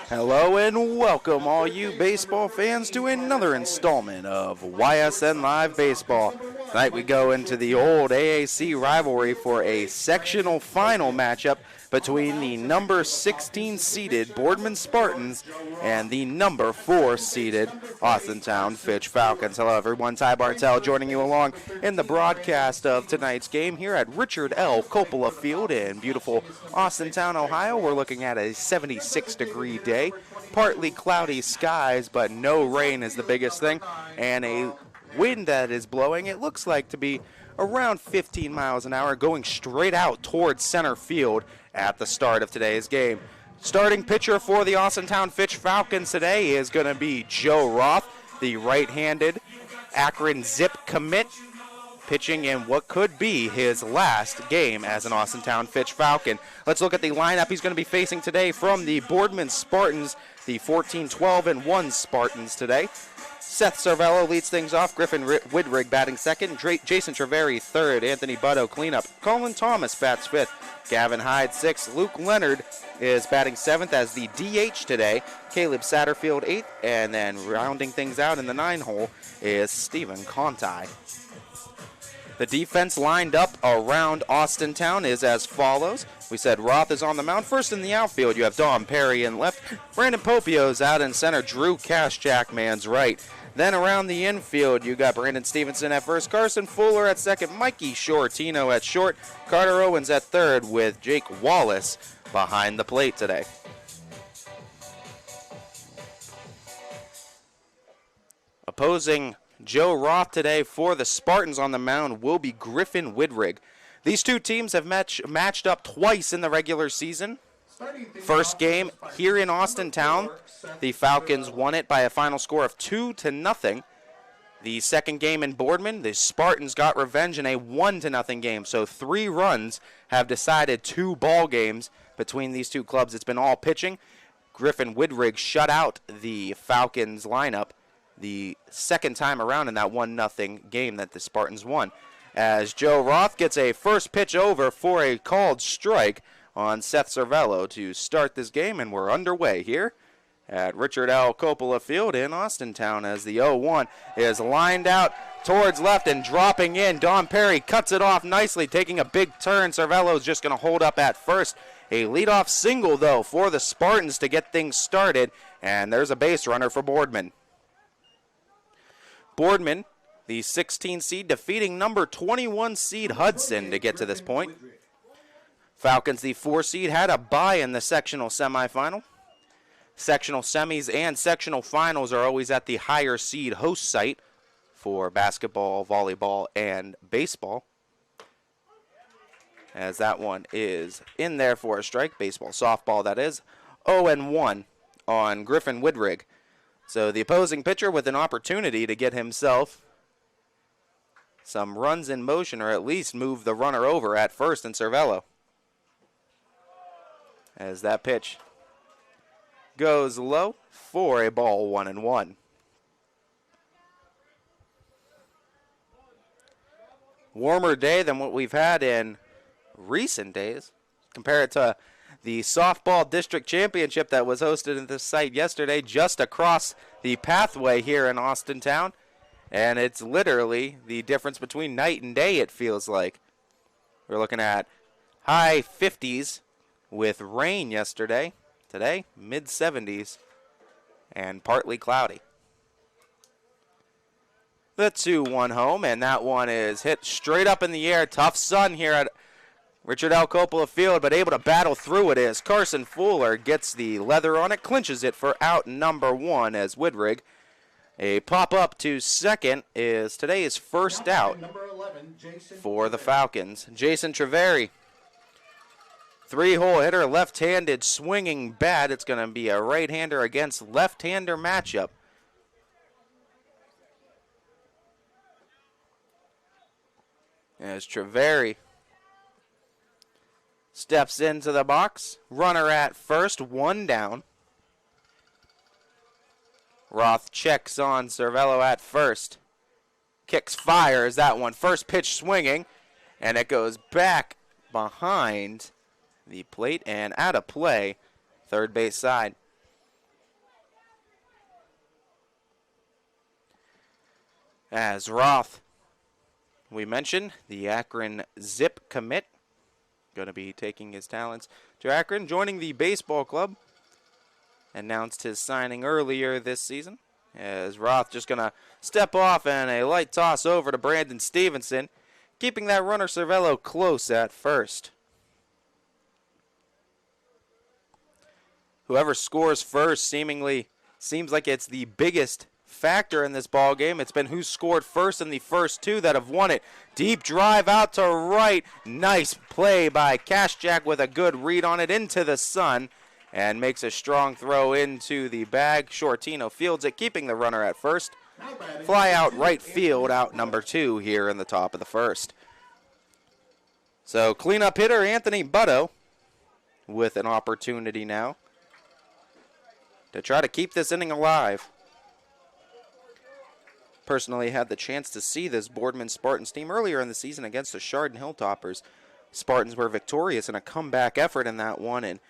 Hello and welcome all you baseball fans to another installment of YSN Live Baseball. Tonight we go into the old AAC rivalry for a sectional final matchup between the number 16 seeded Boardman Spartans and the number 4 seeded Austintown Fitch Falcons. Hello everyone, Ty Bartell joining you along in the broadcast of tonight's game here at Richard L. Coppola Field in beautiful Austintown, Ohio. We're looking at a 76-degree day, partly cloudy skies, but no rain is the biggest thing, and a wind that is blowing, it looks like to be around 15 miles an hour, going straight out towards center field at the start of today's game. Starting pitcher for the Austintown Fitch Falcons today is going to be Joe Roth, the right-handed Akron Zip commit, pitching in what could be his last game as an Austintown Fitch Falcon. Let's look at the lineup he's going to be facing today from the Boardman Spartans, the 14-12-1 Spartans today. Seth Cervello leads things off, Griffin Widrig batting second, Jason Treveri third, Anthony Butto cleanup, Colin Thomas bats fifth, Gavin Hyde sixth, Luke Leonard is batting seventh as the DH today, Caleb Satterfield eighth, and then rounding things out in the 9-hole is Stephen Conti. The defense lined up around Austintown is as follows. We said Roth is on the mound. First in the outfield, you have Dom Perry in left. Brandon Popio's out in center. Drew Cash Jackman's right. Then around the infield, you got Brandon Stevenson at first. Carson Fuller at second. Mikey Shortino at short. Carter Owens at third with Jake Wallace behind the plate today. Opposing Joe Roth today for the Spartans on the mound will be Griffin Widrig. These two teams have matched up twice in the regular season. First game here in Austintown, the Falcons won it by a final score of 2-0. The second game in Boardman, the Spartans got revenge in a 1-0 game. So 3 runs have decided 2 ball games between these two clubs. It's been all pitching. Griffin Widrig shut out the Falcons lineup the second time around in that 1-0 game that the Spartans won, as Joe Roth gets a first pitch over for a called strike on Seth Cervello to start this game, and we're underway here at Richard L. Coppola Field in Austintown as the 0-1 is lined out towards left and dropping in. Don Perry cuts it off nicely, taking a big turn. Cervello's just going to hold up at first. A leadoff single, though, for the Spartans to get things started, and there's a base runner for Boardman. Boardman, the 16 seed, defeating number 21 seed Hudson to get to this point. Falcons, the 4 seed, had a bye in the sectional semifinal. Sectional semis and sectional finals are always at the higher seed host site for basketball, volleyball, and baseball. As that one is in there for a strike. Baseball, softball, that is. 0-1 on Griffin Widrig. So the opposing pitcher with an opportunity to get himself some runs in motion, or at least move the runner over at first in Cervello. As that pitch goes low for a ball, 1-1. Warmer day than what we've had in recent days. Compare it to the softball district championship that was hosted at this site yesterday, just across the pathway here in Austintown. And it's literally the difference between night and day, it feels like. We're looking at high 50s with rain yesterday. Today, mid-70s and partly cloudy. The 2-1 home, and that one is hit straight up in the air. Tough sun here at Richard L. Coppola Field, but able to battle through it is Carson Fuller gets the leather on it, clinches it for out number 1 as Widrig. A pop-up to second is today's first out for the Falcons. Jason Treveri, 3-hole hitter, left-handed swinging bat. It's going to be a right-hander against left-hander matchup. As Treveri steps into the box. Runner at first, 1 down. Roth checks on Cervello at first. Kicks, fires that one. First pitch swinging, and it goes back behind the plate and out of play, third base side. As Roth, we mentioned, the Akron Zip commit, going to be taking his talents to Akron, joining the baseball club. Announced his signing earlier this season. As Roth just going to step off and a light toss over to Brandon Stevenson, keeping that runner Cervello close at first. Whoever scores first seemingly seems like it's the biggest factor in this ball game. It's been who scored first in the first two that have won it. Deep drive out to right. Nice play by Cashjack with a good read on it into the sun and makes a strong throw into the bag. Shortino fields it, keeping the runner at first. Fly out right field, out number 2 here in the top of the first. So cleanup hitter Anthony Butto with an opportunity now to try to keep this inning alive. Personally had the chance to see this Boardman Spartans team earlier in the season against the Chardon Hilltoppers. Spartans were victorious in a comeback effort in that one, and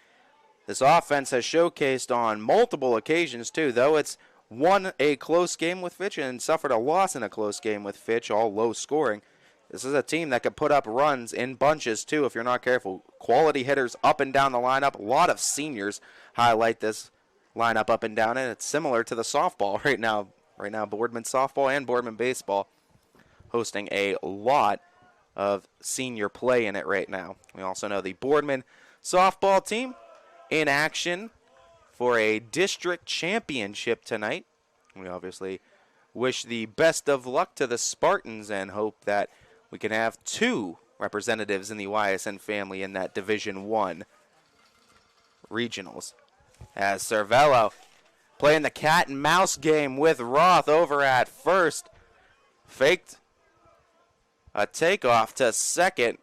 this offense has showcased on multiple occasions too, though it's won a close game with Fitch and suffered a loss in a close game with Fitch, all low scoring. This is a team that could put up runs in bunches too if you're not careful. Quality hitters up and down the lineup. A lot of seniors highlight this lineup up and down, and it's similar to the softball right now. Right now, Boardman softball and Boardman baseball hosting a lot of senior play in it right now. We also know the Boardman softball team in action for a district championship tonight. We obviously wish the best of luck to the Spartans and hope that we can have 2 representatives in the YSN family in that Division I regionals. As Cervello playing the cat and mouse game with Roth over at first. Faked a takeoff to second.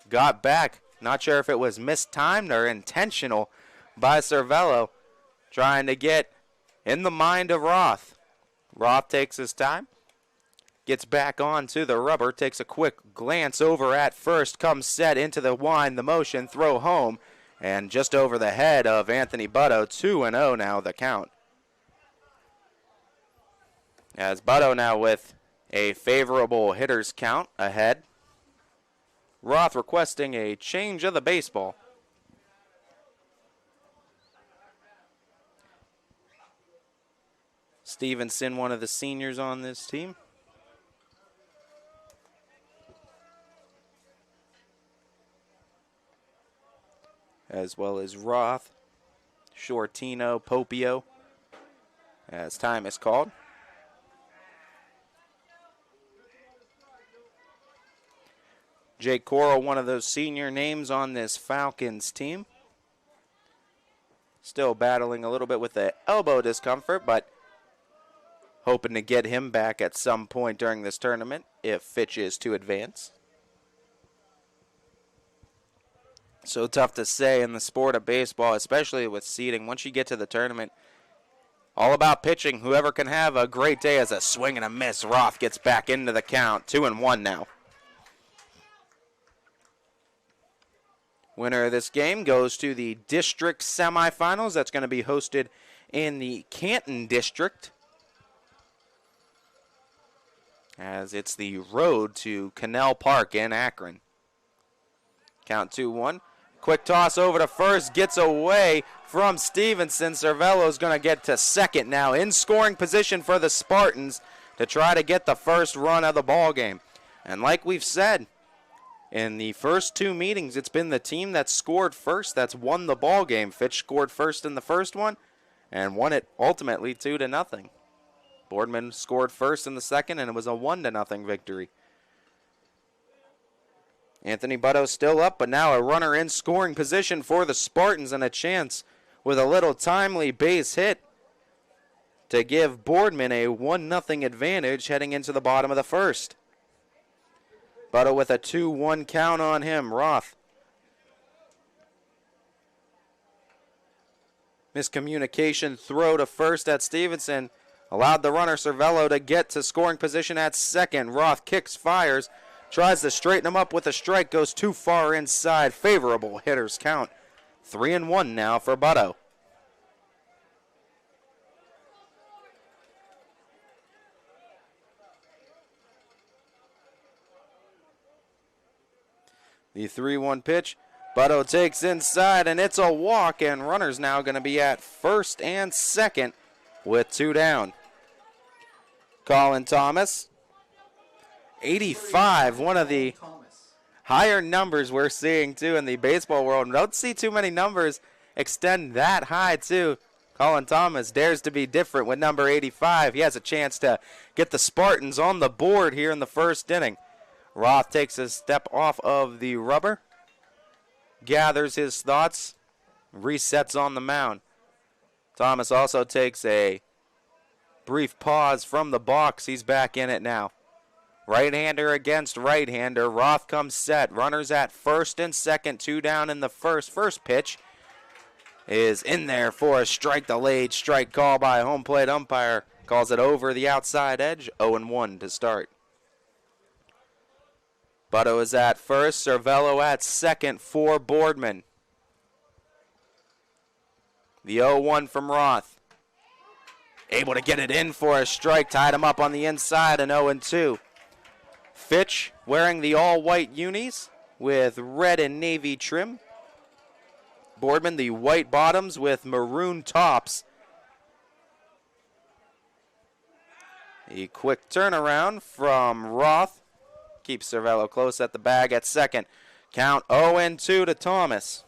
Got back. Not sure if it was mistimed or intentional by Cervello, trying to get in the mind of Roth. Roth takes his time, gets back onto the rubber, takes a quick glance over at first, comes set into the wind, the motion, throw home, and just over the head of Anthony Butto. 2-0 now the count. As Butto now with a favorable hitter's count ahead. Roth requesting a change of the baseball. Stevenson, one of the seniors on this team. As well as Roth, Shortino, Popio, as time is called. Jake Coral, one of those senior names on this Falcons team. Still battling a little bit with the elbow discomfort, but hoping to get him back at some point during this tournament if Fitch is to advance. So tough to say in the sport of baseball, especially with seeding. Once you get to the tournament, all about pitching. Whoever can have a great day as a swing and a miss. Roth gets back into the count. 2-1 now. Winner of this game goes to the district semifinals. That's going to be hosted in the Canton district, as it's the road to Cannell Park in Akron. Count 2-1. Quick toss over to first, gets away from Stevenson. Cervello's going to get to second now, in scoring position for the Spartans to try to get the first run of the ball game. And like we've said, in the first 2 meetings, it's been the team that scored first that's won the ball game. Fitch scored first in the first one and won it ultimately 2-0. Boardman scored first in the second, and it was a 1-0 victory. Anthony Butto still up, but now a runner in scoring position for the Spartans and a chance with a little timely base hit to give Boardman a 1-0 advantage heading into the bottom of the first. Butto with a 2-1 count on him. Roth. Miscommunication throw to first at Stevenson allowed the runner Cervello to get to scoring position at second. Roth kicks, fires, tries to straighten him up with a strike, goes too far inside. Favorable hitter's count. 3-1 now for Butto. The 3-1 pitch. Butto takes inside, and it's a walk, and runners now going to be at first and second with 2 down. Colin Thomas, 85, one of the higher numbers we're seeing, too, in the baseball world. We don't see too many numbers extend that high, too. Colin Thomas dares to be different with number 85. He has a chance to get the Spartans on the board here in the first inning. Roth takes a step off of the rubber, gathers his thoughts, resets on the mound. Thomas also takes a brief pause from the box. He's back in it now. Right-hander against right-hander. Roth comes set. Runners at first and second. 2 down in the first. First pitch is in there for a strike. Delayed strike call by home plate umpire. Calls it over the outside edge. 0-1 to start. Butto is at first. Cervello at second for Boardman. The 0-1 from Roth. Able to get it in for a strike. Tied him up on the inside, and 0-2. Fitch wearing the all-white unis with red and navy trim. Boardman, the white bottoms with maroon tops. A quick turnaround from Roth. Keeps Cervello close at the bag at second. Count 0-2 to Thomas.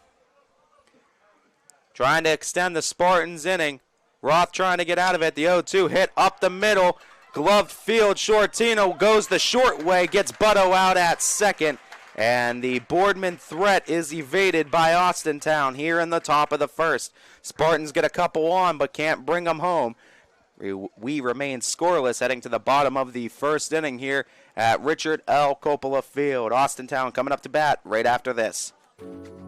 Trying to extend the Spartans' inning. Roth trying to get out of it. The 0-2 hit up the middle. Gloved field. Shortino goes the short way. Gets Butto out at second. And the Boardman threat is evaded by Austintown here in the top of the first. Spartans get a couple on but can't bring them home. We remain scoreless heading to the bottom of the first inning here at Richard L. Coppola Field. Austintown coming up to bat right after this.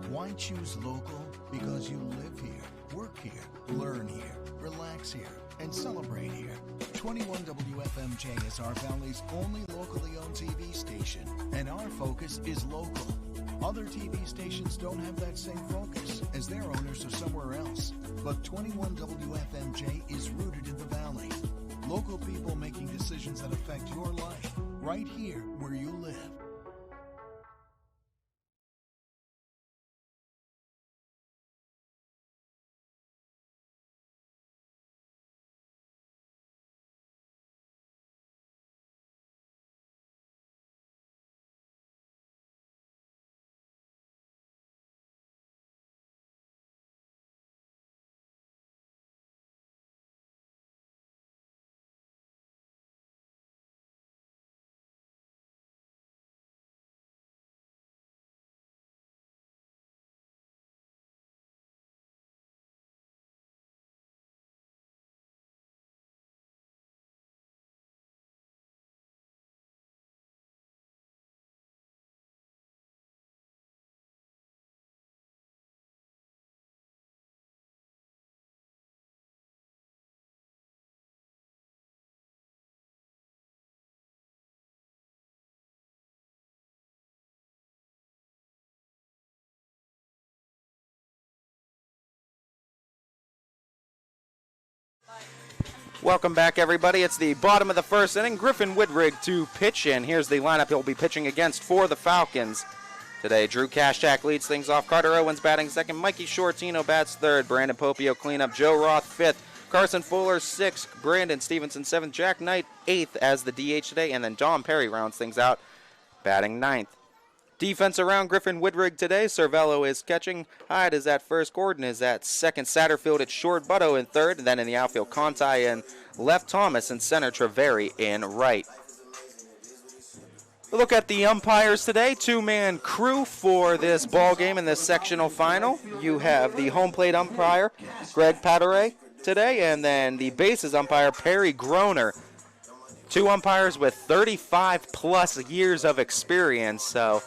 Why choose local? Because you live here, work here, learn here, relax here, and celebrate here. 21 WFMJ is our Valley's only locally owned TV station, and our focus is local. Other TV stations don't have that same focus, as their owners are somewhere else. But 21 WFMJ is rooted in the Valley. Local people making decisions that affect your life, right here where you live. Welcome back, everybody. It's the bottom of the first inning. Griffin Widrig to pitch, and here's the lineup he'll be pitching against for the Falcons today. Drew Kashchak leads things off. Carter Owens batting second. Mikey Shortino bats third. Brandon Popio cleanup. Joe Roth fifth. Carson Fuller sixth. Brandon Stevenson seventh. Jack Knight eighth as the DH today, and then Dom Perry rounds things out, batting ninth. Defense around Griffin Widrig today. Cervello is catching. Hyde is at first. Gordon is at second. Satterfield at short. Butto in third. And then in the outfield, Conti in left. Thomas in center. Treveri in right. Look at the umpires today. Two-man crew for this ball game in this sectional final. You have the home plate umpire, Greg Pateray, today, and then the bases umpire, Perry Groner. Two umpires with 35-plus years of experience, so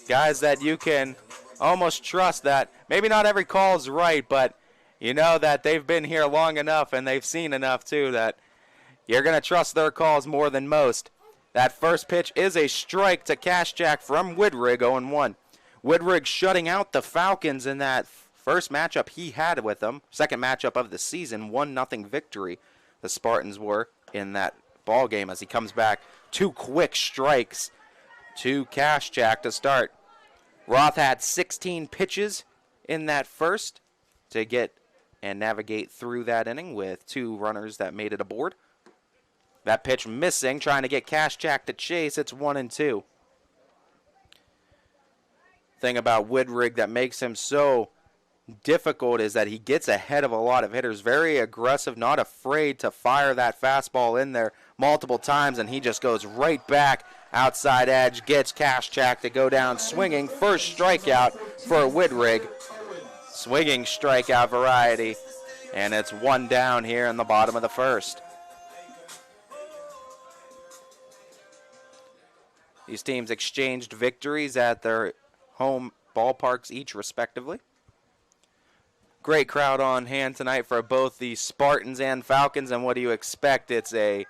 guys that you can almost trust that maybe not every call is right, but you know that they've been here long enough and they've seen enough too that you're going to trust their calls more than most. That first pitch is a strike to Kashchak from Widrig, 0-1. Widrig shutting out the Falcons in that first matchup he had with them. Second matchup of the season, 1-0 victory the Spartans were in that ball game as he comes back. Two quick strikes to Kashchak to start. Roth had 16 pitches in that first to get and navigate through that inning with 2 runners that made it aboard. That pitch missing, trying to get Kaschak to chase. It's 1-2. Thing about Woodrig that makes him so difficult is that he gets ahead of a lot of hitters. Very aggressive, not afraid to fire that fastball in there multiple times, and he just goes right back outside edge, gets Kaschak to go down swinging. First strikeout for Woodrig. Swinging strikeout variety, and it's 1 down here in the bottom of the first. These teams exchanged victories at their home ballparks each respectively. Great crowd on hand tonight for both the Spartans and Falcons, and what do you expect? It's a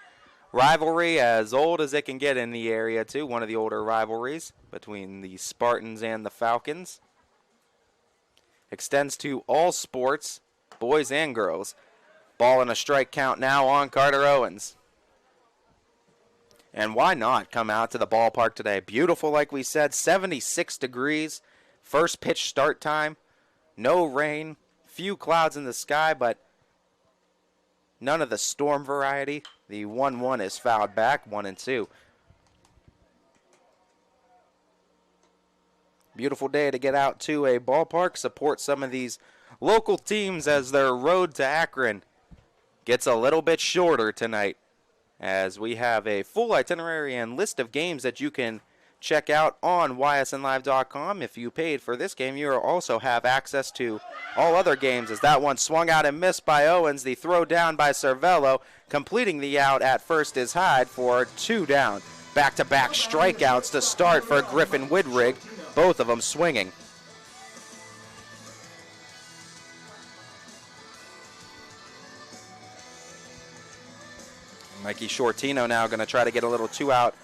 rivalry as old as it can get in the area, too. One of the older rivalries between the Spartans and the Falcons. Extends to all sports, boys and girls. Ball and a strike count now on Carter Owens. And why not come out to the ballpark today? Beautiful, like we said, 76 degrees. First pitch start time. No rain. Few clouds in the sky, but none of the storm variety. The 1-1 is fouled back, 1-2. Beautiful day to get out to a ballpark, support some of these local teams as their road to Akron gets a little bit shorter tonight, as we have a full itinerary and list of games that you can check out on ysnlive.com. If you paid for this game, you also have access to all other games, as that one swung out and missed by Owens. The throw down by Cervello, completing the out at first is Hyde for 2 down. Back-to-back strikeouts to start for Griffin Woodrig, both of them swinging. Mikey Shortino now going to try to get a little 2-out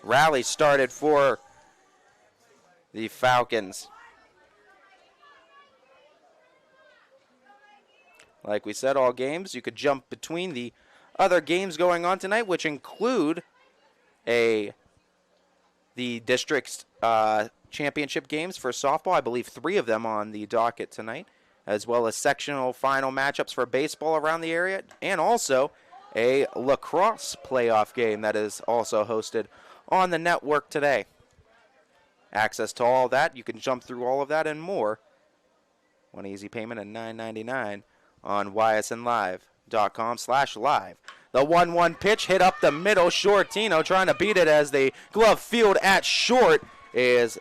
rally started for the Falcons. Like we said, all games, you could jump between the other games going on tonight, which include the district's championship games for softball. I believe 3 of them on the docket tonight, as well as sectional final matchups for baseball around the area, and also a lacrosse playoff game that is also hosted on the network today. Access to all that. You can jump through all of that and more. One easy payment at $9.99 on ysnlive.com/live. The 1-1 pitch hit up the middle. Shortino trying to beat it as the glove field at short is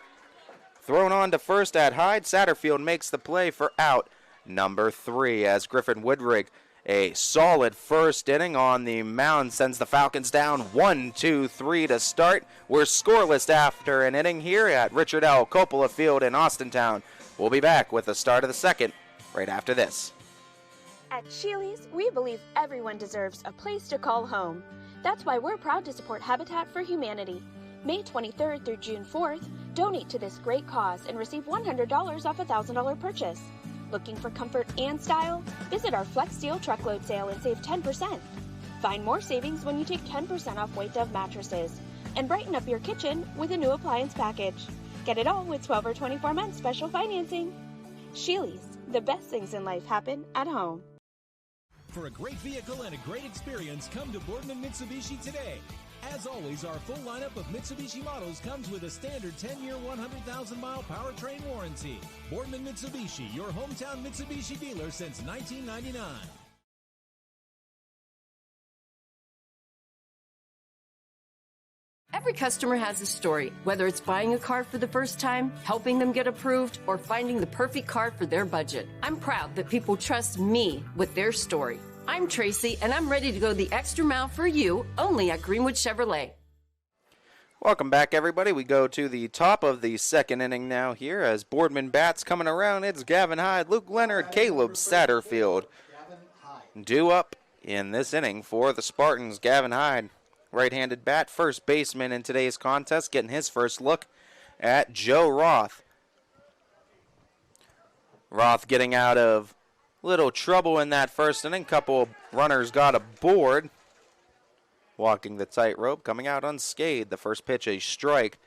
thrown on to first at Hyde. Satterfield makes the play for out number 3 as Griffin Woodrig, a solid first inning on the mound, sends the Falcons down 1-2-3 to start. We're scoreless after an inning here at Richard L. Coppola Field in Austintown. We'll be back with the start of the second right after this. At Sheely's, we believe everyone deserves a place to call home. That's why we're proud to support Habitat for Humanity. May 23rd through June 4th, donate to this great cause and receive $100 off a $1,000 purchase. Looking for comfort and style? Visit our Flex Steel truckload sale and save 10%. Find more savings when you take 10% off Weight Dove mattresses. And brighten up your kitchen with a new appliance package. Get it all with 12 or 24 months special financing. Sheely's, the best things in life happen at home. For a great vehicle and a great experience, come to Boardman Mitsubishi today. As always, our full lineup of Mitsubishi models comes with a standard 10-year, 100,000-mile powertrain warranty. Boardman Mitsubishi, your hometown Mitsubishi dealer since 1999. Every customer has a story, whether it's buying a car for the first time, helping them get approved, or finding the perfect car for their budget. I'm proud that people trust me with their story. I'm Tracy, and I'm ready to go the extra mile for you, only at Greenwood Chevrolet. Welcome back, everybody. We go to the top of the second inning now here as Boardman bats coming around. It's Gavin Hyde, Luke Leonard, Caleb Satterfield. Due up in this inning for the Spartans. Gavin Hyde, right-handed bat, first baseman in today's contest, getting his first look at Joe Roth. Roth getting out of little trouble in that first inning. Couple of runners got aboard. Walking the tightrope, coming out unscathed. The first pitch, a strike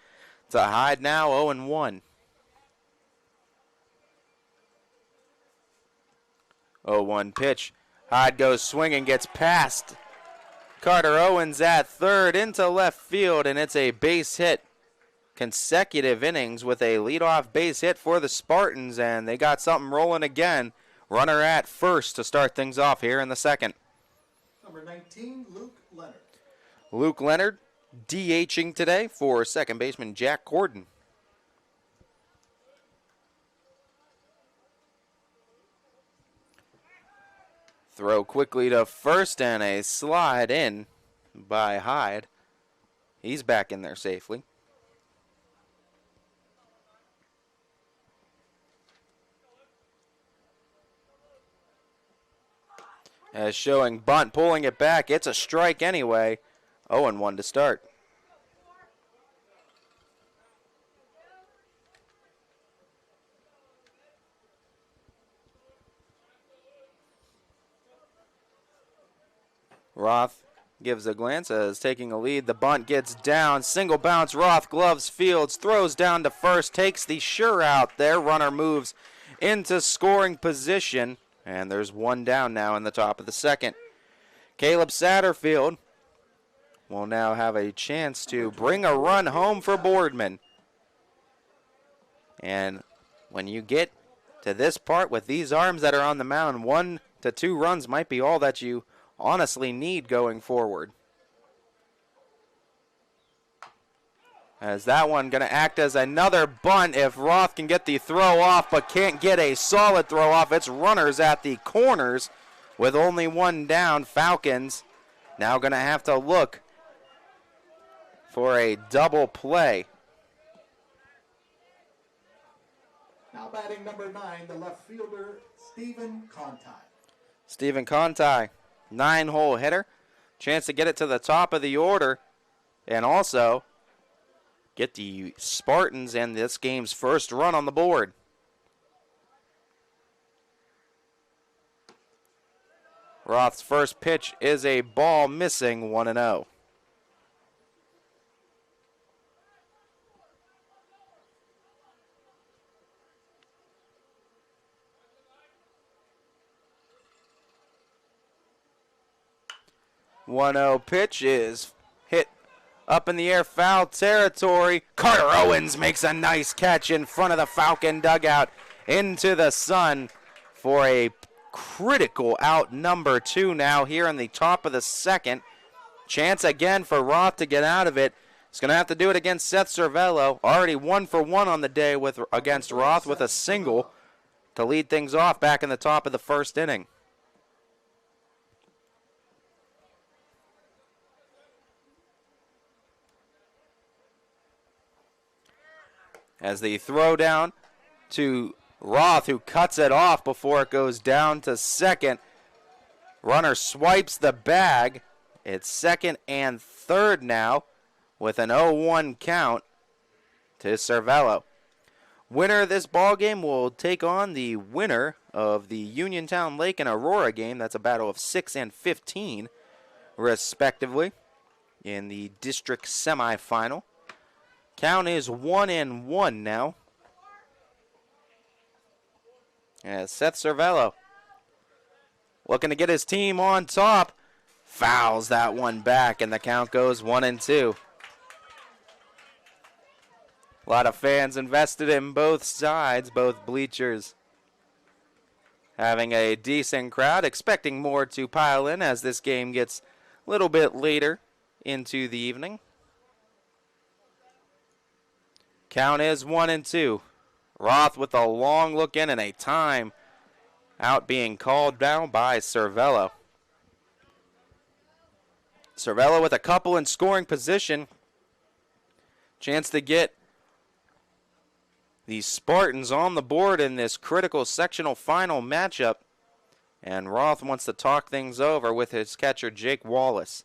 to Hyde now, 0-1. 0-1 pitch. Hyde goes swinging, gets past Carter Owens at third into left field, and it's a base hit. Consecutive innings with a leadoff base hit for the Spartans, and they got something rolling again. Runner at first to start things off here in the second. Number 19, Luke Leonard. Luke Leonard DHing today for second baseman Jack Gordon. Throw quickly to first and a slide in by Hyde. He's back in there safely. As showing bunt, pulling it back. It's a strike anyway. 0-1 to start. Roth gives a glance as taking a lead. The bunt gets down. Single bounce. Roth gloves fields. Throws down to first. Takes the sure out there. Runner moves into scoring position. And there's one down now in the top of the second. Caleb Satterfield will now have a chance to bring a run home for Boardman. And when you get to this part with these arms that are on the mound, 1 to 2 runs might be all that you honestly need going forward. As that one going to act as another bunt if Roth can get the throw off but can't get a solid throw off. It's runners at the corners with only one down. Falcons now going to have to look for a double play. Now batting number 9, the left fielder, Stephen Conti. Stephen Conti, 9-hole hitter. Chance to get it to the top of the order and also get the Spartans and this game's first run on the board. Roth's first pitch is a ball missing, 1-0. Pitch is hit up in the air, foul territory. Carter Owens makes a nice catch in front of the Falcon dugout into the sun for a critical out number 2 now here in the top of the second. Chance again for Roth to get out of it. He's going to have to do it against Seth Cervello. Already 1 for 1 on the day against Roth with a single to lead things off back in the top of the first inning. As the throw down to Roth, who cuts it off before it goes down to second. Runner swipes the bag. It's second and third now with an 0-1 count to Cervello. Winner of this ball game will take on the winner of the Uniontown Lake and Aurora game. That's a battle of 6 and 15, respectively, in the district semifinal. Count is 1-1 now. As Seth Cervello looking to get his team on top. Fouls that one back, and the count goes 1-2. A lot of fans invested in both sides, both bleachers. Having a decent crowd, expecting more to pile in as this game gets a little bit later into the evening. Count is 1-2. Roth with a long look in and a time out being called down by Cervello. Cervello with a couple in scoring position. Chance to get the Spartans on the board in this critical sectional final matchup. And Roth wants to talk things over with his catcher, Jake Wallace.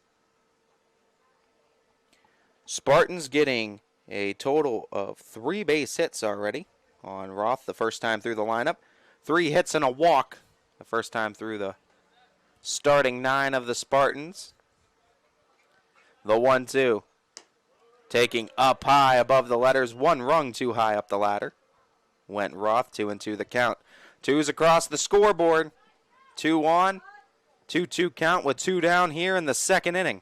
Spartans getting a total of 3 base hits already on Roth the first time through the lineup. 3 hits and a walk the first time through the starting 9 of the Spartans. The 1-2. Taking up high above the letters. 1 rung too high up the ladder. Went Roth, 2-2 the count. 2's across the scoreboard. 2 on. 2-2 count with 2 down here in the second inning.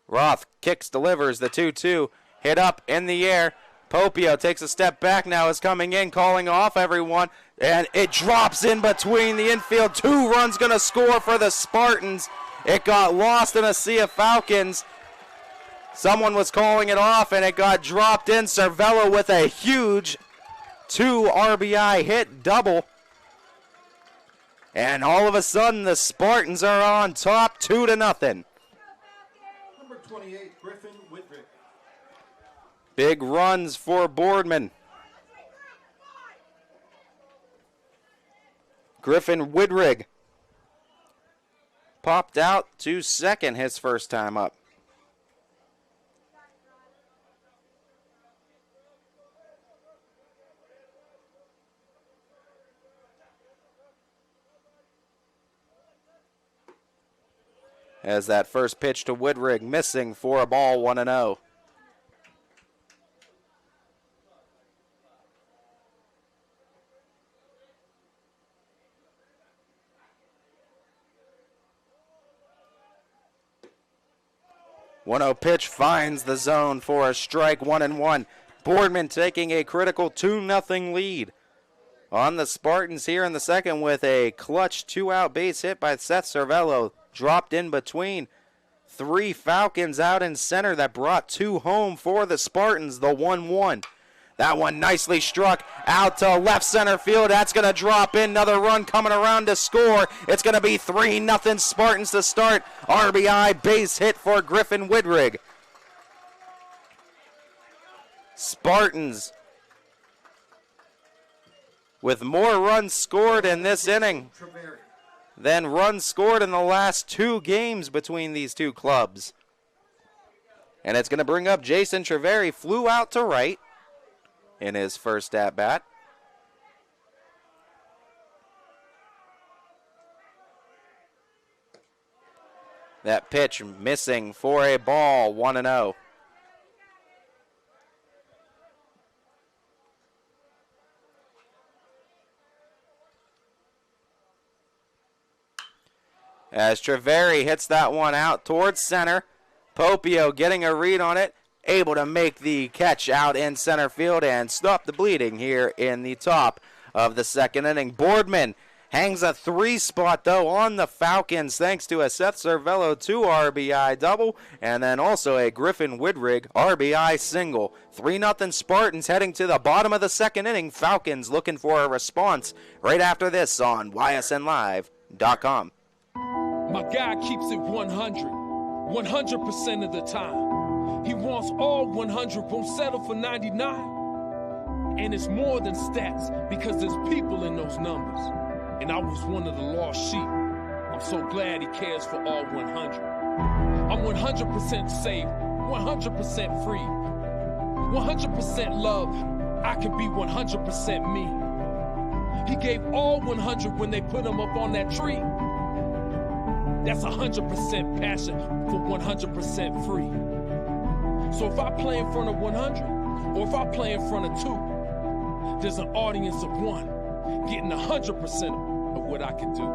Roth kicks, delivers the 2-2. Hit up in the air. Popio takes a step back now, is coming in, calling off everyone. And it drops in between the infield. 2 runs going to score for the Spartans. It got lost in a sea of Falcons. Someone was calling it off, and it got dropped in. Cervello with a huge 2 RBI hit double. And all of a sudden, the Spartans are on top, 2-0. Number 28, Griffin Whitrick. Big runs for Boardman. Griffin Widrig popped out to second his first time up. As that first pitch to Widrig missing for a ball, 1-0. Pitch finds the zone for a strike, 1-1. Boardman taking a critical 2-0 lead on the Spartans here in the second with a clutch 2-out base hit by Seth Cervello. Dropped in between 3 Falcons out in center that brought 2 home for the Spartans, the 1-1. That one nicely struck out to left center field. That's going to drop in. Another run coming around to score. It's going to be 3-0 Spartans to start. RBI base hit for Griffin Widrig. Spartans with more runs scored in this inning than runs scored in the last 2 games between these 2 clubs. And it's going to bring up Jason Treveri. Flew out to right in his first at-bat. That pitch missing for a ball, 1-0. As Treveri hits that one out towards center. Popio getting a read on it, able to make the catch out in center field and stop the bleeding here in the top of the second inning. Boardman hangs a 3 spot though on the Falcons thanks to a Seth Cervello 2 RBI double and then also a Griffin Widrig RBI single. 3-0 Spartans heading to the bottom of the second inning. Falcons looking for a response right after this on ysnlive.com. My guy keeps it 100% of the time. He wants all 100, won't settle for 99. And it's more than stats because there's people in those numbers. And I was one of the lost sheep. I'm so glad he cares for all 100. I'm 100% safe, 100% free, 100% love. I can be 100% me. He gave all 100 when they put him up on that tree. That's 100% passion for 100% free. So if I play in front of 100, or if I play in front of 2, there's an audience of 1 getting 100% of what I can do.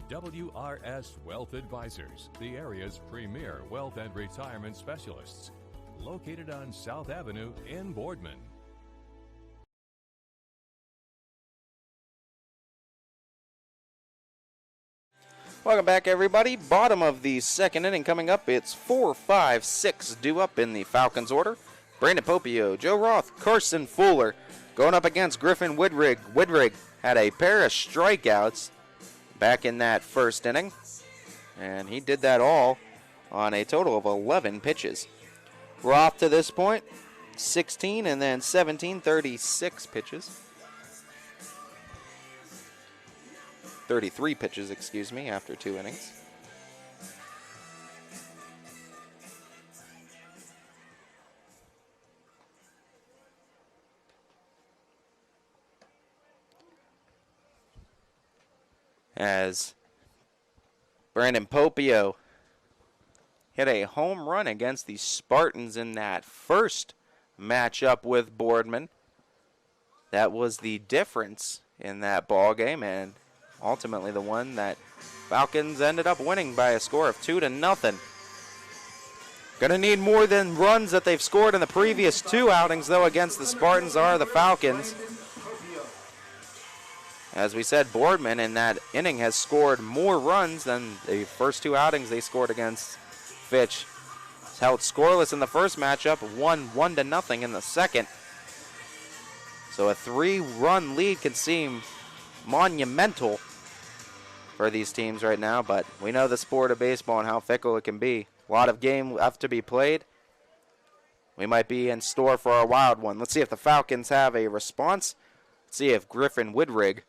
WRS Wealth Advisors, the area's premier wealth and retirement specialists. Located on South Avenue in Boardman. Welcome back, everybody. Bottom of the second inning coming up. It's 4, 5, 6 due up in the Falcons order. Brandon Popio, Joe Roth, Carson Fuller going up against Griffin Widrig. Widrig had a pair of strikeouts back in that first inning, and he did that all on a total of 11 pitches. Roth to this point, 16 and then 17, 36 pitches. 33 pitches, excuse me, after 2 innings. As Brandon Popio hit a home run against the Spartans in that first matchup with Boardman. That was the difference in that ball game, and ultimately the one that Falcons ended up winning by a score of 2-0. Gonna need more than runs that they've scored in the previous two outings, though, against the Spartans are the Falcons. As we said, Boardman in that inning has scored more runs than the first two outings they scored against Fitch. It's held scoreless in the first matchup, won 1-0 in the second. So a 3-run lead can seem monumental for these teams right now, but we know the sport of baseball and how fickle it can be. A lot of game left to be played. We might be in store for a wild one. Let's see if the Falcons have a response. Let's see if Griffin Woodrig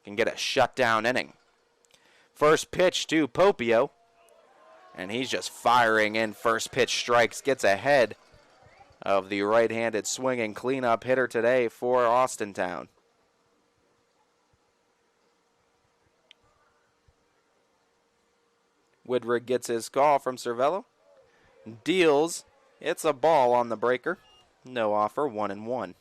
can get a shutdown inning. First pitch to Popio, and he's just firing in first pitch strikes, gets ahead of the right-handed swinging cleanup hitter today for Austintown. Woodrig gets his call from Cervello. Deals. It's a ball on the breaker. No offer, 1-1.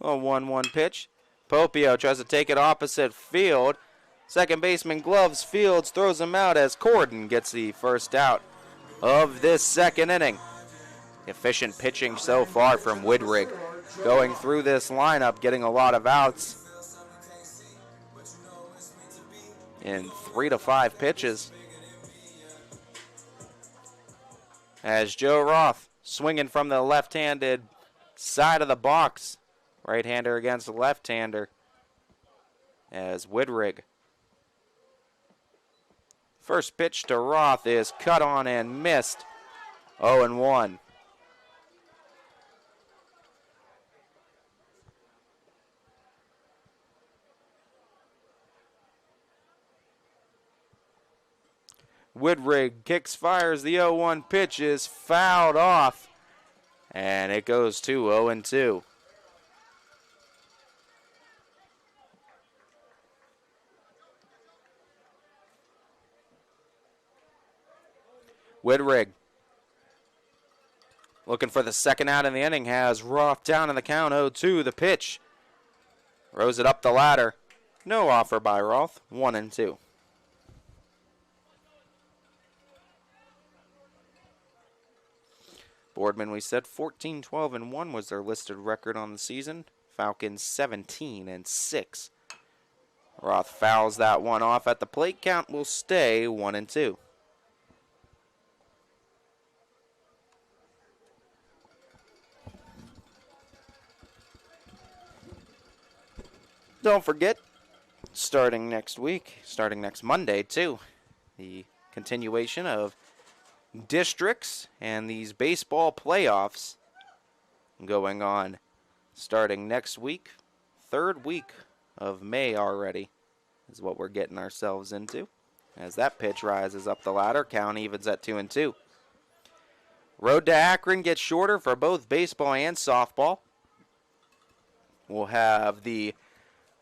A 1-1 pitch. Popio tries to take it opposite field. Second baseman gloves Fields, throws him out as Corden gets the first out of this second inning. Efficient pitching so far from Woodrig. Going through this lineup, getting a lot of outs in 3 to 5 pitches. As Joe Roth swinging from the left-handed side of the box. Right-hander against the left-hander as Woodrig. First pitch to Roth is cut on and missed. 0-1. Woodrig kicks, fires. The 0-1 pitch is fouled off, and it goes to 0-2. Woodrig looking for the second out in the inning, has Roth down in the count. 0-2 the pitch. Rose it up the ladder. No offer by Roth. 1-2. Boardman, we said 14-12-1 was their listed record on the season. Falcons 17-6. Roth fouls that one off at the plate. Count will stay 1-2. Don't forget, starting next week, starting next Monday too, the continuation of districts and these baseball playoffs going on starting next week. Third week of May already is what we're getting ourselves into. As that pitch rises up the ladder, count evens at 2-2. Road to Akron gets shorter for both baseball and softball. We'll have the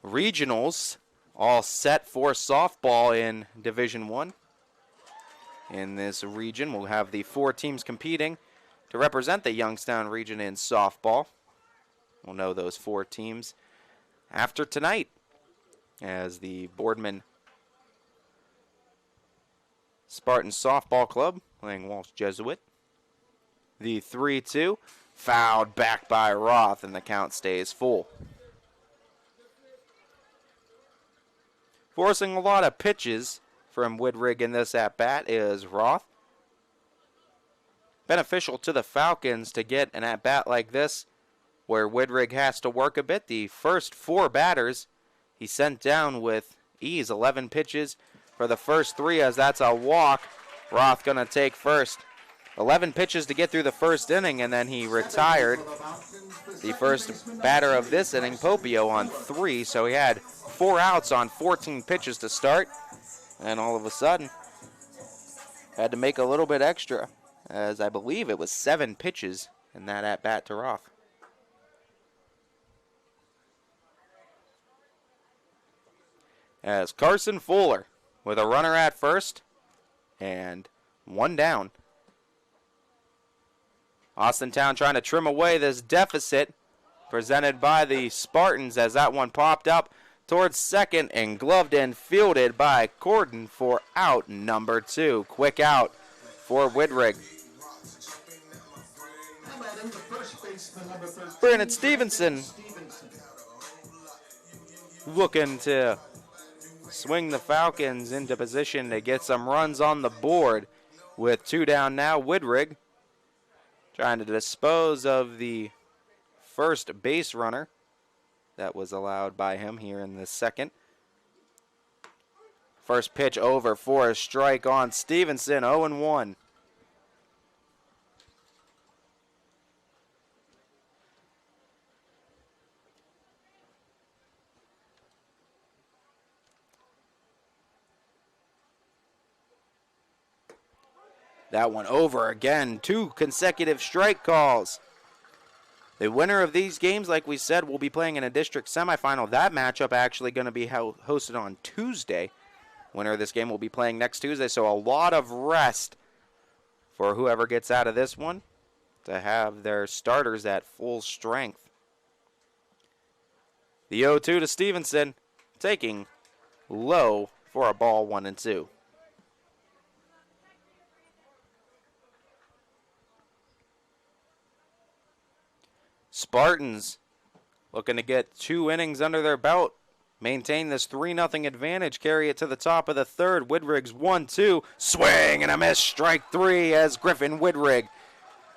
regionals all set for softball in Division I. In this region, we'll have the 4 teams competing to represent the Youngstown region in softball. We'll know those 4 teams after tonight, as the Boardman Spartan Softball Club playing Walsh Jesuit. The 3-2 fouled back by Roth, and the count stays full. Forcing a lot of pitches from Woodrig in this at-bat is Roth. Beneficial to the Falcons to get an at-bat like this where Woodrig has to work a bit. The first 4 batters he sent down with ease. 11 pitches for the first 3, as that's a walk. Roth going to take first. 11 pitches to get through the first inning, and then he retired. The first batter of this inning, Popio, on 3, so he had 4 outs on 14 pitches to start, and all of a sudden had to make a little bit extra, as I believe it was 7 pitches in that at-bat to Roth. as Carson Fuller with a runner at first and one down. Austintown trying to trim away this deficit presented by the Spartans as that one popped up towards second and gloved and fielded by Corden for out number 2. Quick out for Whitrig. Brandon Stevenson looking to swing the Falcons into position to get some runs on the board with 2 down now. Whitrig trying to dispose of the first base runner that was allowed by him here in the second. First pitch over for a strike on Stevenson, 0-1. That one over again, 2 consecutive strike calls. The winner of these games, like we said, will be playing in a district semifinal. That matchup actually going to be hosted on Tuesday. Winner of this game will be playing next Tuesday, so a lot of rest for whoever gets out of this one to have their starters at full strength. The 0-2 to Stevenson, taking low for a ball, 1-2. Spartans looking to get 2 innings under their belt, maintain this 3-0 advantage, carry it to the top of the third. Whitrig's 1-2, swing and a miss, strike 3 as Griffin Whitrig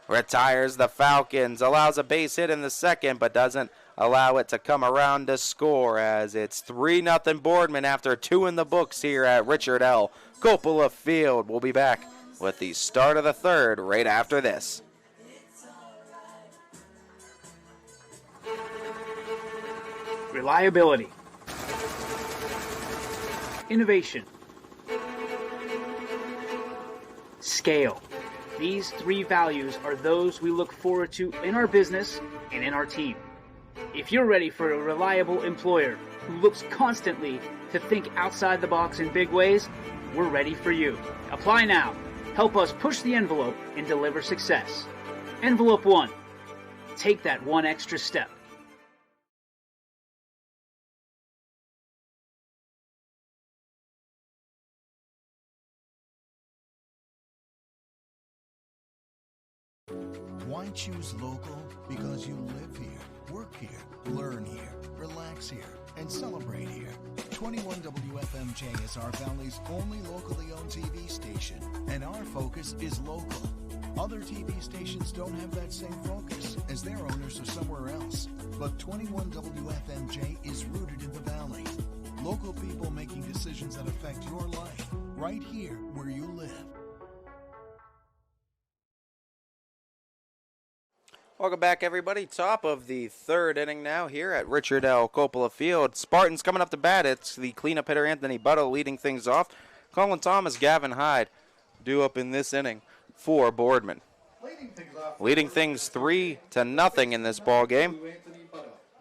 retires the Falcons, allows a base hit in the second, but doesn't allow it to come around to score as it's 3-0 Boardman after 2 in the books here at Richard L. Coppola Field. We'll be back with the start of the third right after this. Reliability, innovation, scale. These 3 values are those we look forward to in our business and in our team. If you're ready for a reliable employer who looks constantly to think outside the box in big ways, we're ready for you. Apply now. Help us push the envelope and deliver success. Envelope 1. Take that one extra step. Why choose local? Because you live here, work here, learn here, relax here, and celebrate here. 21 WFMJ is our Valley's only locally owned TV station, and our focus is local. Other TV stations don't have that same focus, as their owners are somewhere else. But 21 WFMJ is rooted in the Valley. Local people making decisions that affect your life, right here where you live. Welcome back, everybody. Top of the third inning now here at Richard L. Coppola Field. Spartans coming up to bat. It's the cleanup hitter Anthony Butto leading things off. Colin Thomas, Gavin Hyde due up in this inning for Boardman. Leading things 3-0 in this ball game.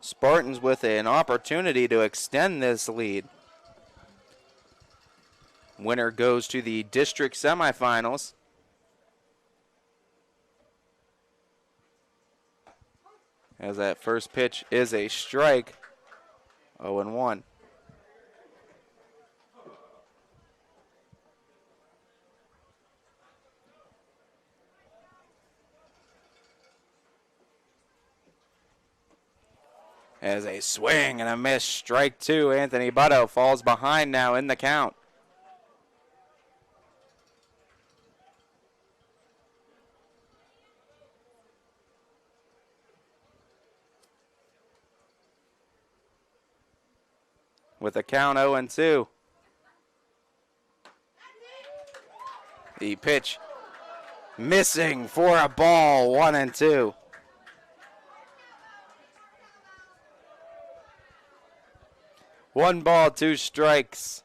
Spartans with an opportunity to extend this lead. Winner goes to the district semifinals. As that first pitch is a strike, 0-1. As a swing and a miss, strike 2. Anthony Butto falls behind now in the count. With a count 0-2. The pitch missing for a ball, 1-2. One ball, 2 strikes.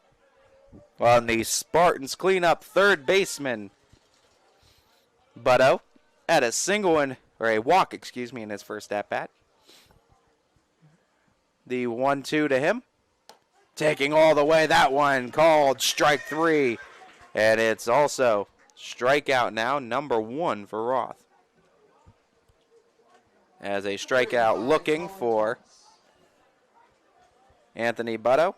On the Spartans clean up third baseman Butto at a a walk, in his first at bat. The 1-2 to him. taking all the way. That one called strike 3. And it's also strikeout now, number 1 for Roth. As a strikeout looking for Anthony Butto.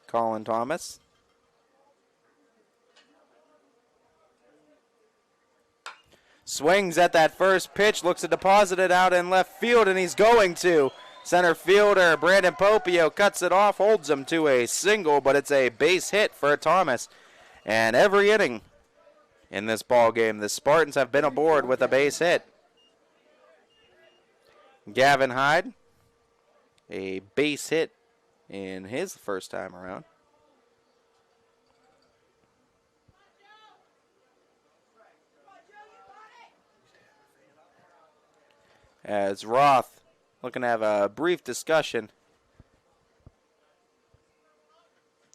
Colin Thomas. Swings at that first pitch, looks to deposit it out in left field, and he's going to. Center fielder Brandon Popio cuts it off, holds him to a single, but it's a base hit for Thomas. And every inning in this ball game, the Spartans have been aboard with a base hit. Gavin Hyde, a base hit in his first time around. As Roth looking to have a brief discussion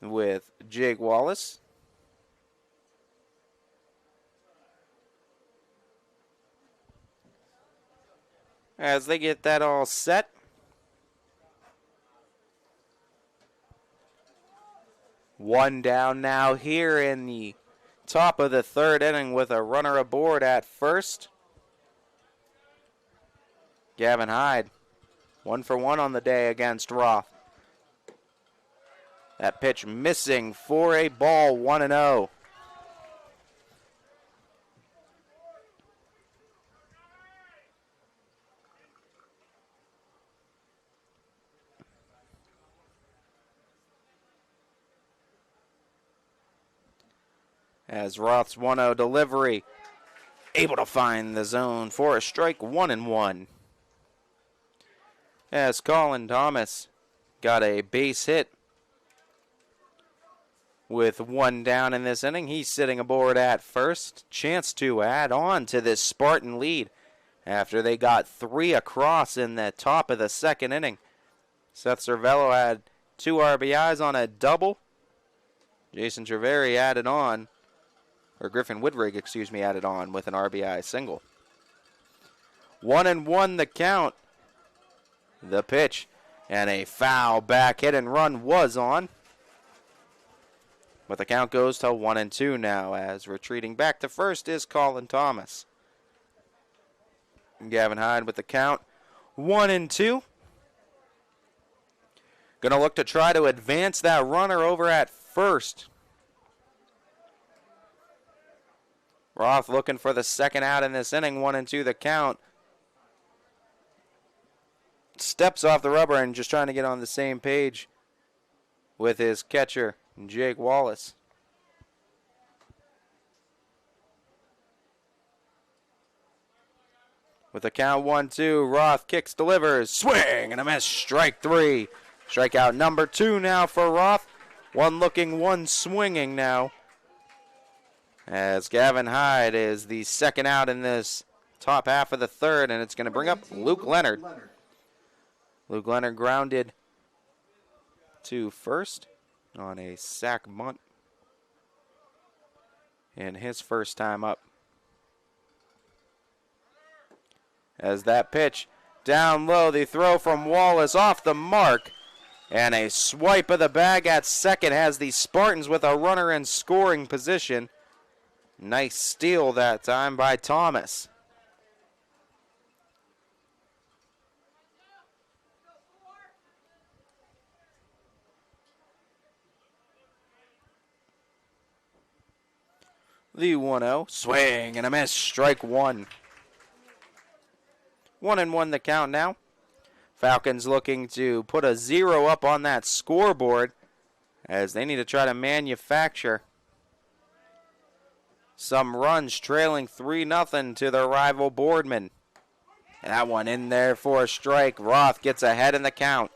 with Jake Wallace. As they get that all set. One down now here in the top of the third inning with a runner aboard at first. Gavin Hyde, 1 for 1 on the day against Roth. That pitch missing for a ball, 1-0. As Roth's 1-0 delivery, able to find the zone for a strike, 1-1. As Colin Thomas got a base hit with 1 down in this inning. He's sitting aboard at first. Chance to add on to this Spartan lead after they got 3 across in the top of the second inning. Seth Cervello had 2 RBIs on a double. Jason Treveri added on, or Griffin Woodrig, added on with an RBI single. 1-1 the count. The pitch, and a foul back hit and run was on. But the count goes to 1-2 now, as retreating back to first is Colin Thomas. Gavin Hyde with the count, 1-2. Going to look to try to advance that runner over at first. Roth looking for the second out in this inning, 1-2 the count. Steps off the rubber and just trying to get on the same page with his catcher, Jake Wallace. With the count 1-2, Roth kicks, delivers, swing and a miss, strike 3. Strikeout number 2 now for Roth. 1 looking, 1 swinging now. As Gavin Hyde is the second out in this top half of the third, and it's going to bring up Luke Leonard. Luke Leonard grounded to first on a sac bunt in his first time up. As that pitch down low, the throw from Wallace off the mark, and a swipe of the bag at second has the Spartans with a runner in scoring position. Nice steal that time by Thomas. The 1-0, swing and a miss, strike 1. 1-1 the count now. Falcons looking to put a 0 up on that scoreboard as they need to try to manufacture some runs, trailing 3-0 to their rival Boardman. And that one in there for a strike. Roth gets ahead in the count.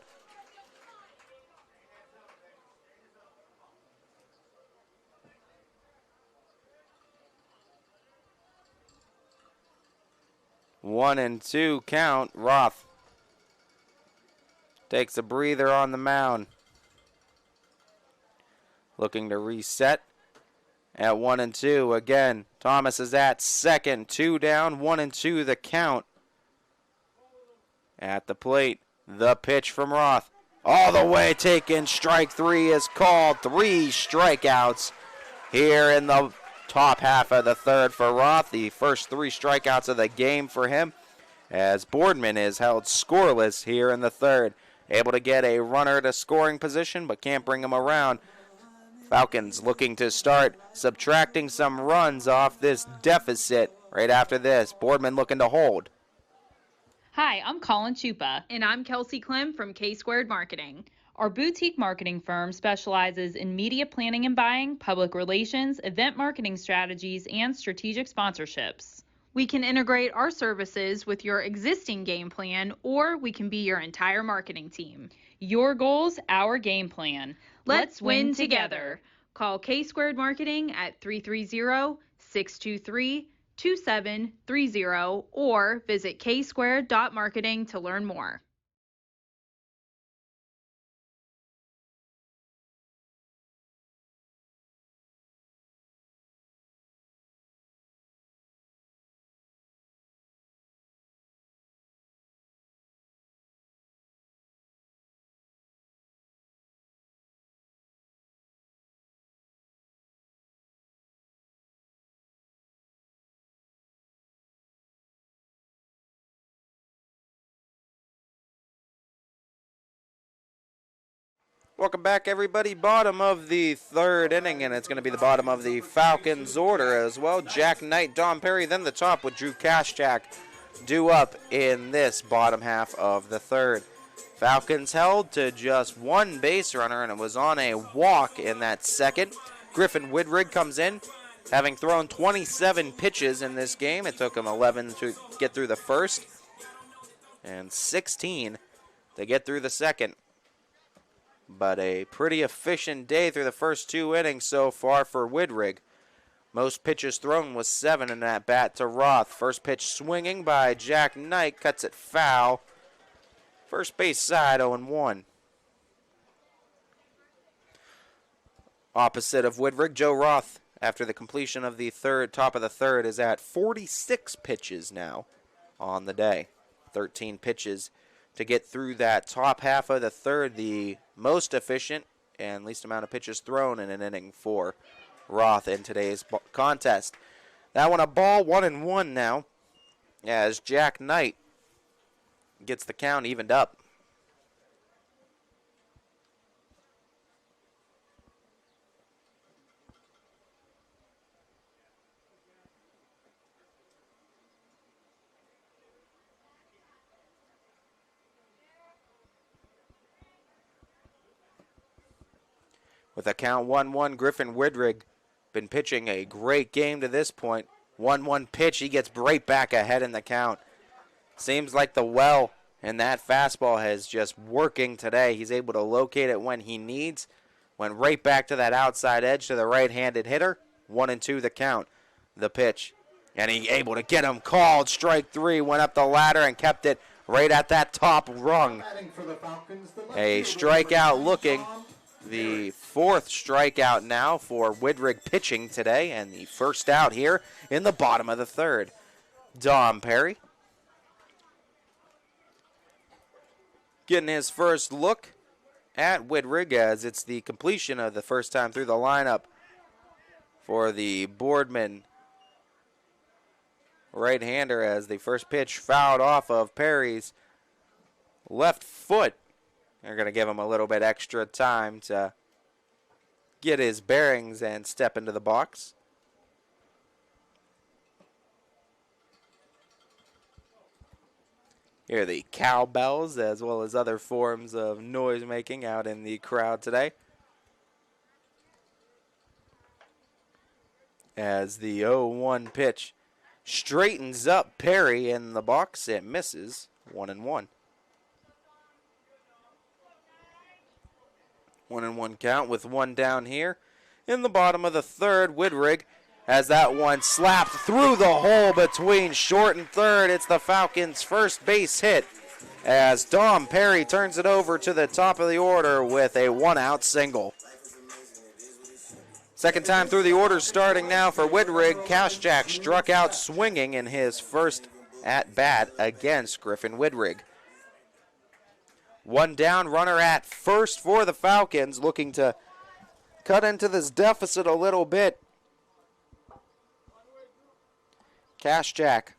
One and two count. Roth takes a breather on the mound. Looking to reset at 1-2. Again, Thomas is at second. 2 down, 1-2 the count. At the plate, the pitch from Roth. All the way taken. Strike 3 is called. 3 strikeouts here in the top half of the third for Roth. The first 3 strikeouts of the game for him, as Boardman is held scoreless here in the third. Able to get a runner to scoring position, but can't bring him around. Falcons looking to start subtracting some runs off this deficit right after this. Boardman looking to hold. Hi, I'm Colin Chupa. And I'm Kelsey Clem from K-Squared Marketing. Our boutique marketing firm specializes in media planning and buying, public relations, event marketing strategies, and strategic sponsorships. We can integrate our services with your existing game plan, or we can be your entire marketing team. Your goals, our game plan. Let's win together. Call K-Squared Marketing at 330-623-2730 or visit ksquared.marketing to learn more. Welcome back, everybody. Bottom of the third inning, and it's going to be the bottom of the Falcons order as well. Jack Knight, Dom Perry, then the top with Drew Kaschak due up in this bottom half of the third. Falcons held to just 1 base runner, and it was on a walk in that second. Griffin Widrig comes in, having thrown 27 pitches in this game. It took him 11 to get through the first and 16 to get through the second. But a pretty efficient day through the first 2 innings so far for Widrig. Most pitches thrown was 7 in that bat to Roth. First pitch swinging by Jack Knight, cuts it foul. First base side 0-1. Opposite of Widrig, Joe Roth, after the completion of the top of the third, is at 46 pitches now on the day. 13 pitches to get through that top half of the third, the most efficient and least amount of pitches thrown in an inning for Roth in today's contest. That one a ball, 1-1 now, as Jack Knight gets the count evened up. With a count 1-1, Griffin Widrig been pitching a great game to this point. 1-1 pitch, he gets right back ahead in the count. Seems like the well in that fastball has just working today. He's able to locate it when he needs. Went right back to that outside edge to the right-handed hitter. 1-2 the count, the pitch. And he able to get him called. Strike 3, went up the ladder and kept it right at that top rung. A strikeout looking. The 4th strikeout now for Widrig pitching today, and the first out here in the bottom of the third. Dom Perry getting his first look at Widrig, as it's the completion of the first time through the lineup for the Boardman right-hander, as the first pitch fouled off of Perry's left foot. They're going to give him a little bit extra time to get his bearings and step into the box. Hear the cowbells as well as other forms of noise making out in the crowd today. As the 0-1 pitch straightens up Perry in the box, it misses. 1-1. 1-1 count with one down here. In the bottom of the third, Widrig has that one slapped through the hole between short and third. It's the Falcons' first base hit, as Dom Perry turns it over to the top of the order with a 1-out single. Second time through the order starting now for Widrig. Kaschak struck out swinging in his first at-bat against Griffin Widrig. One down, runner at first for the Falcons, looking to cut into this deficit a little bit. Cashjack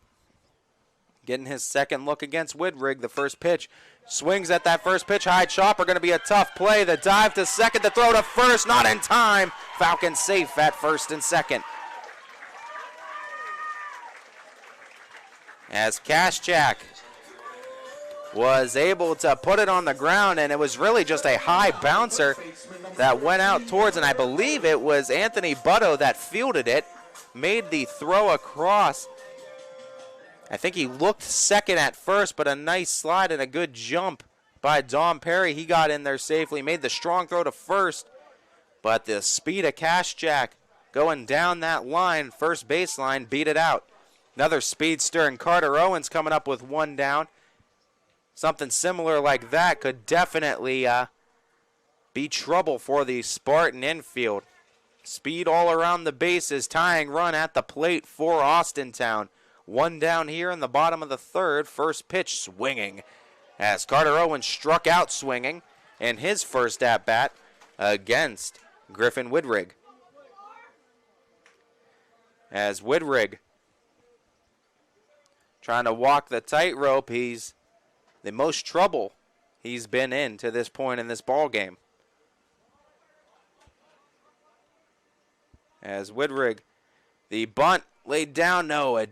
getting his second look against Widrig. The first pitch, swings at that first pitch. High chopper, going to be a tough play. The dive to second, the throw to first, not in time. Falcons safe at first and second. As Cashjack was able to put it on the ground, and it was really just a high bouncer that went out towards, and I believe it was Anthony Butto that fielded it, made the throw across. I think he looked second at first, but a nice slide and a good jump by Dom Perry. He got in there safely, made the strong throw to first, but the speed of Cashjack going down that line, first baseline, beat it out. Another speedster, and Carter Owens coming up with one down. Something similar like that could definitely be trouble for the Spartan infield. Speed all around the bases, tying run at the plate for Austintown. One down here in the bottom of the third. First pitch swinging as Carter Owens struck out swinging in his first at-bat against Griffin Widrig. As Widrig trying to walk the tightrope, he's the most trouble he's been in to this point in this ball game. As Widrig, the bunt laid down, no, it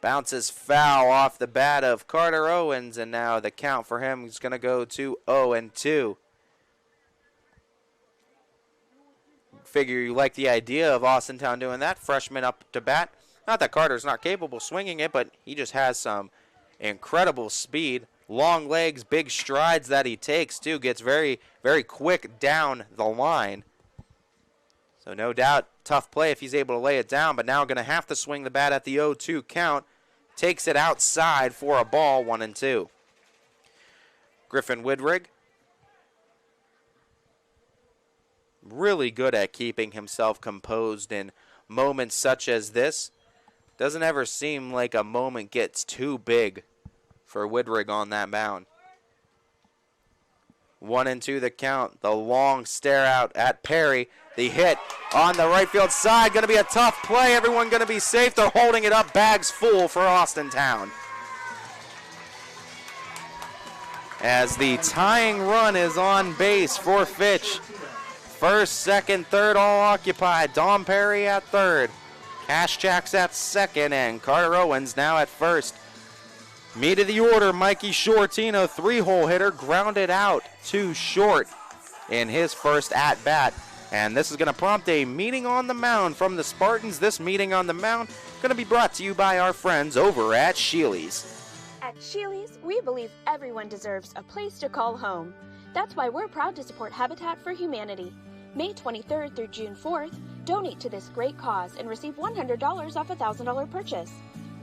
bounces foul off the bat of Carter Owens, and now the count for him is going to go to 0-2. Figure you like the idea of Austintown doing that. Freshman up to bat. Not that Carter's not capable of swinging it, but he just has some incredible speed. Long legs, big strides that he takes, too. Gets very, very quick down the line. So no doubt, tough play if he's able to lay it down, but now going to have to swing the bat at the 0-2 count. Takes it outside for a ball, 1-2. Griffin Widrig, really good at keeping himself composed in moments such as this. Doesn't ever seem like a moment gets too big for Widrig on that mound. 1-2 the count. The long stare out at Perry. The hit on the right field side. Going to be a tough play. Everyone going to be safe. They're holding it up. Bags full for Austintown. As the tying run is on base for Fitch. First, second, third all occupied. Dom Perry at third. Cashjack's at second, and Carter Owens now at first. Meat of the order, Mikey Shortino, three-hole hitter, grounded out to short in his first at-bat. And this is going to prompt a meeting on the mound from the Spartans. This meeting on the mound going to be brought to you by our friends over at Sheely's. At Sheely's, we believe everyone deserves a place to call home. That's why we're proud to support Habitat for Humanity. May 23rd through June 4th, donate to this great cause and receive $100 off a $1,000 purchase.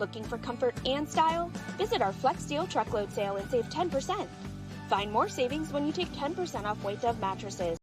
Looking for comfort and style? Visit our Flex Deal truckload sale and save 10%. Find more savings when you take 10% off Weight Dove mattresses.